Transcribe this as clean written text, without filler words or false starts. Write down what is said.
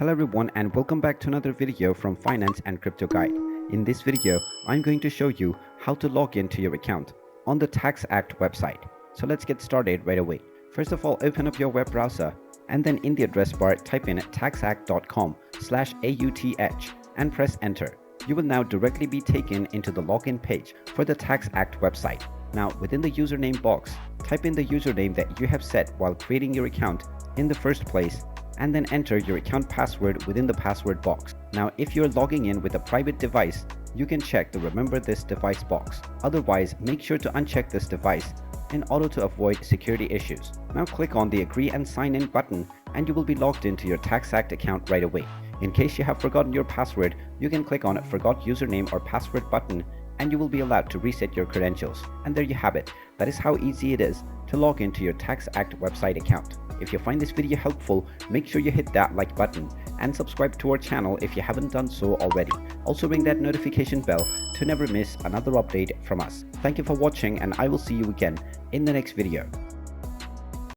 Hello everyone and welcome back to another video from Finance and Crypto Guide. In this video, I'm going to show you how to log into your account on the Tax Act website. So let's get started right away. First of all, open up your web browser and then in the address bar type in taxact.com/auth and press enter. You will now directly be taken into the login page for the Tax Act website. Now within the username box, type in the username that you have set while creating your account in the first place and then enter your account password within the password box. Now if you're logging in with a private device, you can check the remember this device box. Otherwise, make sure to uncheck this device in order to avoid security issues. Now click on the agree and sign in button and you will be logged into your Tax Act account right away. In case you have forgotten your password, you can click on forgot username or password button and you will be allowed to reset your credentials. And there you have it. That is how easy it is to log into your Tax Act website account. If you find this video helpful, make sure you hit that like button and subscribe to our channel if you haven't done so already. Also ring that notification bell to never miss another update from us. Thank you for watching and I will see you again in the next video.